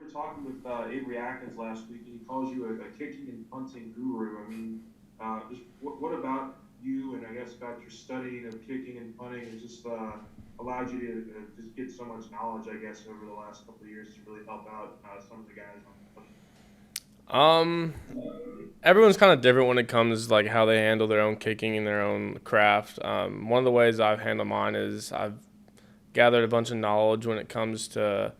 were talking with Avery Atkins last week, and he calls you a kicking and punting guru. I mean, just what about you, and I guess about your studying of kicking and punting has just allowed you to just get so much knowledge, I guess, over the last couple of years to really help out some of the guys on the Um, Everyone's kind of different when it comes like how they handle their own kicking and their own craft. One of the ways I've handled mine is I've gathered a bunch of knowledge when it comes to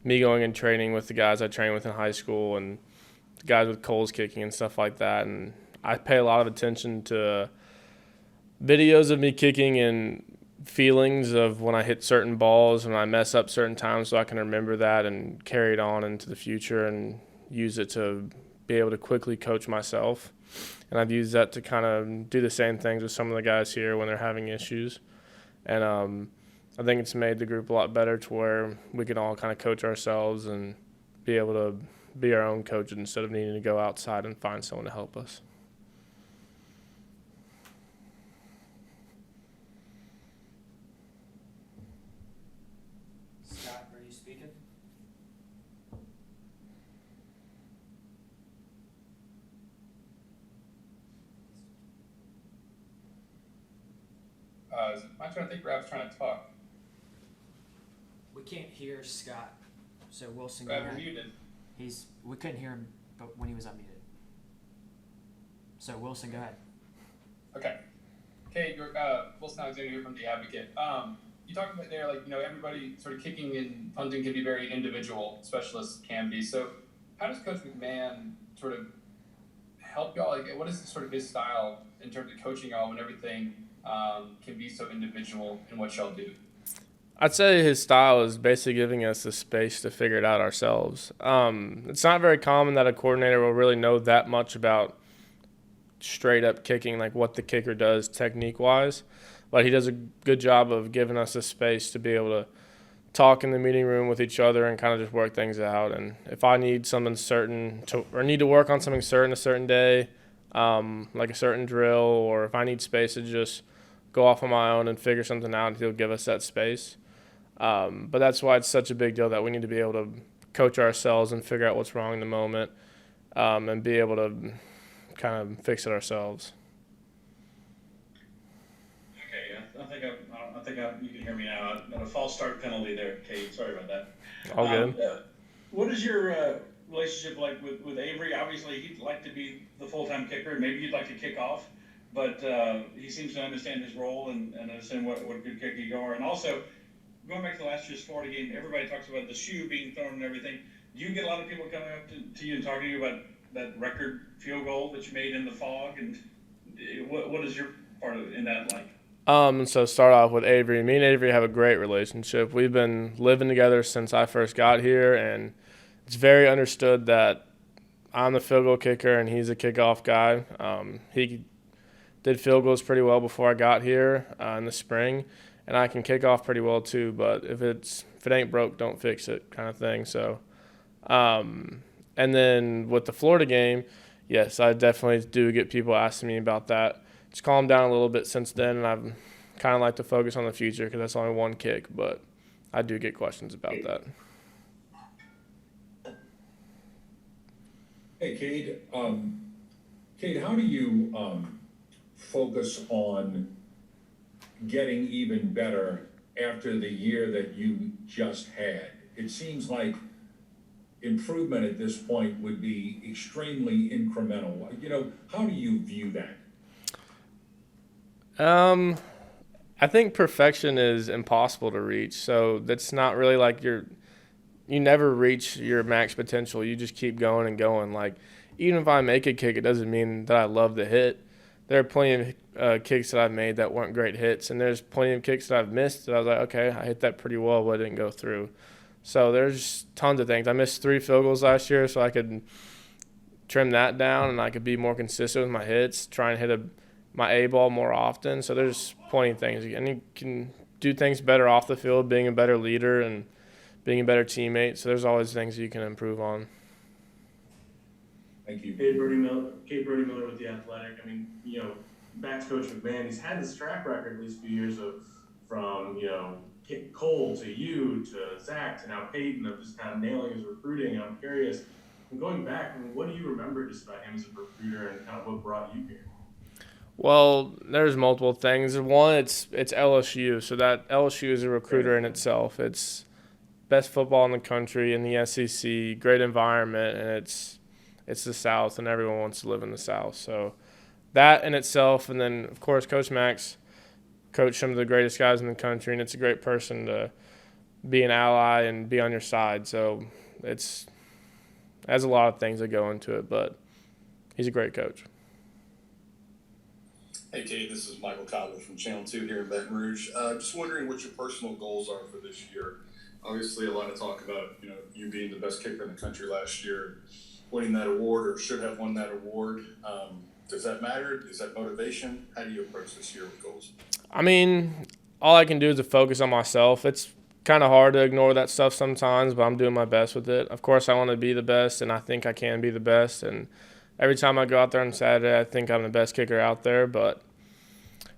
me going and training with the guys I trained with in high school and the guys with Cole's kicking and stuff like that. And I pay a lot of attention to videos of me kicking and feelings of when I hit certain balls and I mess up certain times so I can remember that and carry it on into the future and use it to be able to quickly coach myself. And I've used that to kind of do the same things with some of the guys here when they're having issues. And I think it's made the group a lot better to where we can all kind of coach ourselves and be able to be our own coaches instead of needing to go outside and find someone to help us. Scott, are you speaking? Is it my turn? I think Rab's trying to talk. We can't hear Scott. So Wilson, go Rab, you're ahead. muted. We couldn't hear him, but when he was unmuted. So Wilson, go ahead. Okay. Okay, Wilson Alexander here from The Advocate. You talked about there, like, everybody sort of kicking and punting can be very individual, specialists can be. So how does Coach McMahon sort of help y'all? Like, what is sort of his style in terms of coaching y'all when everything can be so individual in what y'all do? I'd say his style is basically giving us the space to figure it out ourselves. It's not very common that a coordinator will really know that much about straight up kicking, like what the kicker does technique wise. But he does a good job of giving us the space to be able to talk in the meeting room with each other and kind of just work things out. And if I need something certain or need to work on something certain a certain day, like a certain drill, or if I need space to just go off on my own and figure something out, he'll give us that space. But that's why it's such a big deal that we need to be able to coach ourselves and figure out what's wrong in the moment, and be able to kind of fix it ourselves. Okay, I think you can hear me now. I got a false start penalty there, Kate. Sorry about that. All Um, good. uh, what is your relationship like with Avery? Obviously, he'd like to be the full-time kicker, and maybe you'd like to kick off, but he seems to understand his role and understand what good kicker you are. And also, going back to last year's Florida game, everybody talks about the shoe being thrown and everything. Do you get a lot of people coming up to you and talking to you about that record field goal that you made in the fog? And what is your part of in that like? So start off with Avery. Me and Avery have a great relationship. We've been living together since I first got here, and it's very understood that I'm the field goal kicker and he's a kickoff guy. He did field goals pretty well before I got here in the spring, and I can kick off pretty well too. But if it ain't broke, don't fix it, kind of thing. So, and then with the Florida game, yes, I definitely do get people asking me about that. It's calmed down a little bit since then, and I've kind of like to focus on the future because that's only one kick. But I do get questions about that. Hey, Cade. Cade, how do you focus on getting even better after the year that you just had? It seems like improvement at this point would be extremely incremental. How do you view that? Um, I think perfection is impossible to reach. So that's not really like you never reach your max potential. You just keep going and going. Like even if I make a kick, it doesn't mean that I love the hit. There are plenty of kicks that I've made that weren't great hits, and there's plenty of kicks that I've missed that I was like, okay, I hit that pretty well, but it didn't go through. So there's tons of things. I missed 3 field goals last year, so I could trim that down and I could be more consistent with my hits, try and hit my A ball more often. So there's plenty of things, and you can do things better off the field, being a better leader and being a better teammate. So there's always things you can improve on. Thank you. Kate Brody Miller with the Athletic. I mean, back to Coach McMahon, he's had this track record these few years of from Cole to you to Zach to now Peyton of just kind of nailing his recruiting. And I'm curious, and going back, I mean, what do you remember just about him as a recruiter and kind of what brought you here? Well, there's multiple things. One, it's LSU, so that LSU is a recruiter in itself. It's best football in the country in the SEC, great environment, and it's the South, and everyone wants to live in the South. So that in itself, and then of course Coach Max coached some of the greatest guys in the country, and it's a great person to be an ally and be on your side. So it's has a lot of things that go into it, but he's a great coach. Hey, Cade, this is Michael Cottle from Channel 2 here in Baton Rouge. Just wondering what your personal goals are for this year. Obviously, a lot of talk about, you being the best kicker in the country last year, winning that award or should have won that award. Does that matter? Is that motivation? How do you approach this year with goals? I mean, all I can do is to focus on myself. It's kind of hard to ignore that stuff sometimes, but I'm doing my best with it. Of course, I want to be the best, and I think I can be the best. And every time I go out there on Saturday, I think I'm the best kicker out there, but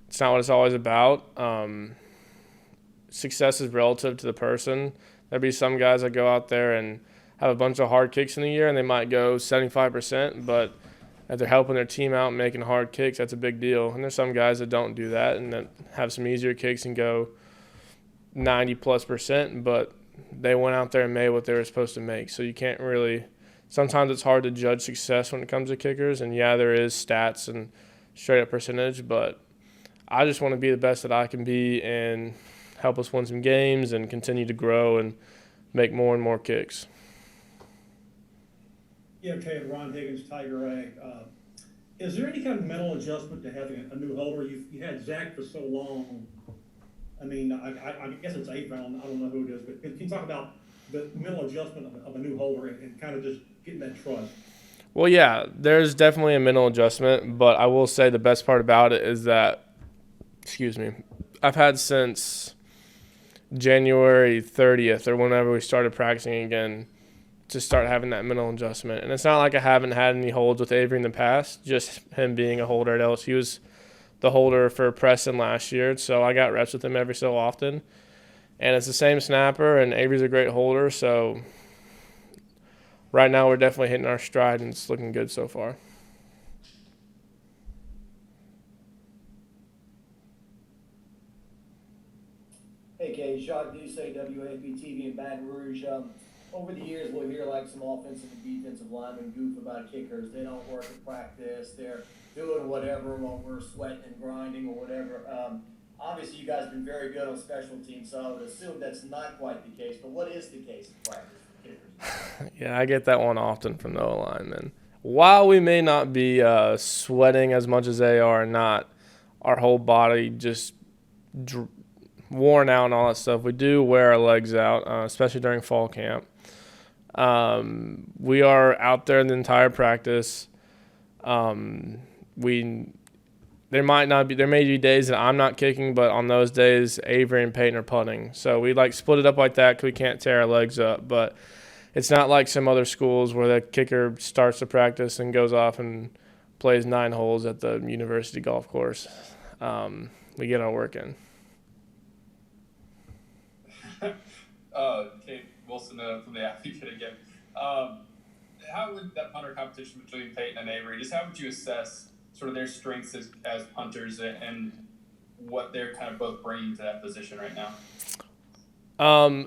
it's not what it's always about. Success is relative to the person. There'll be some guys that go out there and have a bunch of hard kicks in the year, and they might go 75%, but if they're helping their team out and making hard kicks, that's a big deal. And there's some guys that don't do that and that have some easier kicks and go 90+%, but they went out there and made what they were supposed to make. So you can't really – sometimes it's hard to judge success when it comes to kickers. And, yeah, there is stats and straight-up percentage, but I just want to be the best that I can be and help us win some games and continue to grow and make more and more kicks. Yeah, okay, Ron Higgins, Tiger Ag. Is there any kind of mental adjustment to having a new holder? You had Zach for so long. I mean, I guess it's Avery. I don't know who it is, but can you talk about the mental adjustment of a new holder and kind of just getting that trust? Well, yeah, there's definitely a mental adjustment, but I will say the best part about it is that, I've had since January 30th or whenever we started practicing again to start having that mental adjustment. And it's not like I haven't had any holds with Avery in the past, just him being a holder at LSU. He was the holder for Preston last year, so I got reps with him every so often. And it's the same snapper, and Avery's a great holder, so right now we're definitely hitting our stride, and it's looking good so far. Hey, Kay, Jacques Doucet, WAP-TV in Baton Rouge. Over the years, we'll hear like some offensive and defensive linemen goof about kickers. They don't work at practice. They're doing whatever while we're sweating and grinding or whatever. Obviously, you guys have been very good on special teams, so I would assume that's not quite the case. But what is the case in practice for kickers? Yeah, I get that one often from the O-linemen. While we may not be sweating as much as they are, not our whole body just worn out and all that stuff, we do wear our legs out, especially during fall camp. We are out there the entire practice. There may be days that I'm not kicking, but on those days, Avery and Peyton are punting. So we split it up like that because we can't tear our legs up. But it's not like some other schools where the kicker starts the practice and goes off and plays 9 holes at the university golf course. We get our work in. Kate Wilson from the Advocate again. How would that punter competition between Peyton and Avery, just how would you assess sort of their strengths as punters and what they're kind of both bringing to that position right now?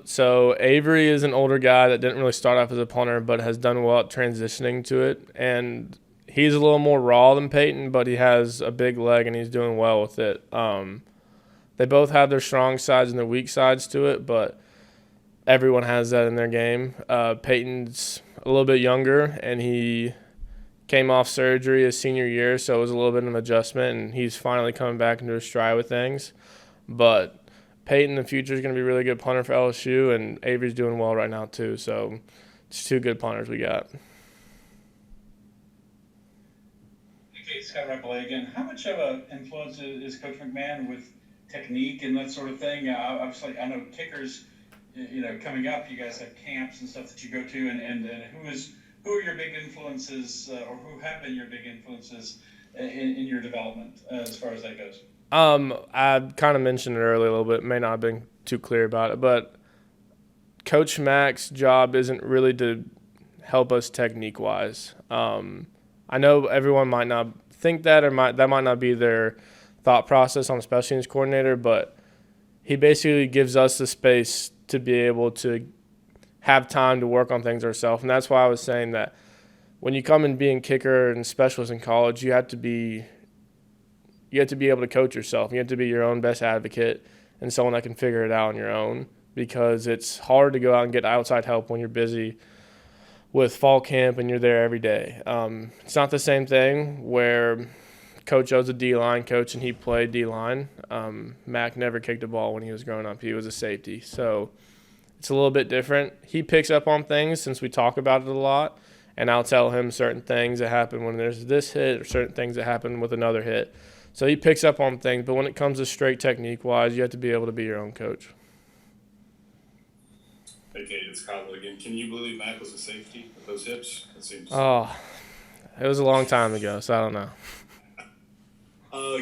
So Avery is an older guy that didn't really start off as a punter but has done well at transitioning to it. And he's a little more raw than Peyton, but he has a big leg and he's doing well with it. They both have their strong sides and their weak sides to it, but everyone has that in their game. Peyton's a little bit younger, and he came off surgery his senior year, so it was a little bit of an adjustment, and he's finally coming back into his stride with things. But Peyton in the future is going to be a really good punter for LSU, and Avery's doing well right now too. So it's 2 good punters we got. Okay, Scott Rappelé again. How much of an influence is Coach McMahon with technique and that sort of thing? Obviously, I know kickers, coming up, you guys have camps and stuff that you go to, and who are your big influences, or who have been your big influences in your development as far as that goes? I kind of mentioned it earlier a little bit. It may not have been too clear about it. But Coach Mack's job isn't really to help us technique-wise. I know everyone might not think that, or that might not be their thought process on a special teams coordinator, but he basically gives us the space to be able to have time to work on things ourselves. And that's why I was saying that when you come and being kicker and specialist in college, you have to be able to coach yourself. You have to be your own best advocate and someone that can figure it out on your own, because it's hard to go out and get outside help when you're busy with fall camp and you're there every day. It's not the same thing where Coach O's a D-line coach and he played D-line. Mac never kicked a ball when he was growing up. He was a safety. So it's a little bit different. He picks up on things since we talk about it a lot, and I'll tell him certain things that happen when there's this hit or certain things that happen with another hit. So he picks up on things, but when it comes to straight technique-wise, you have to be able to be your own coach. Hey, Cade, it's Kyle again. Can you believe Mac was a safety with those hips? It seems. Oh, it was a long time ago, so I don't know.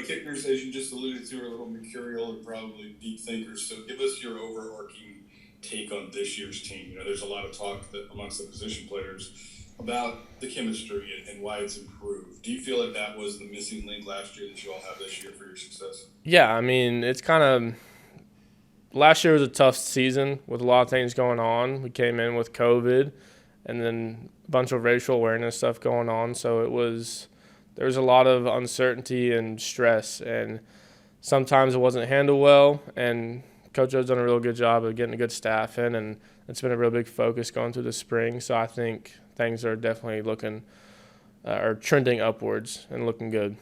Kickers, as you just alluded to, are a little mercurial and probably deep thinkers. So give us your overarching take on this year's team. You know, there's a lot of talk amongst the position players about the chemistry and why it's improved. Do you feel like that was the missing link last year that you all have this year for your success? Yeah, I mean, it's kind of – last year was a tough season with a lot of things going on. We came in with COVID and then a bunch of racial awareness stuff going on. So there was a lot of uncertainty and stress, and sometimes it wasn't handled well. And Coach O's done a real good job of getting a good staff in, and it's been a real big focus going through the spring. So I think things are definitely looking or trending upwards and looking good.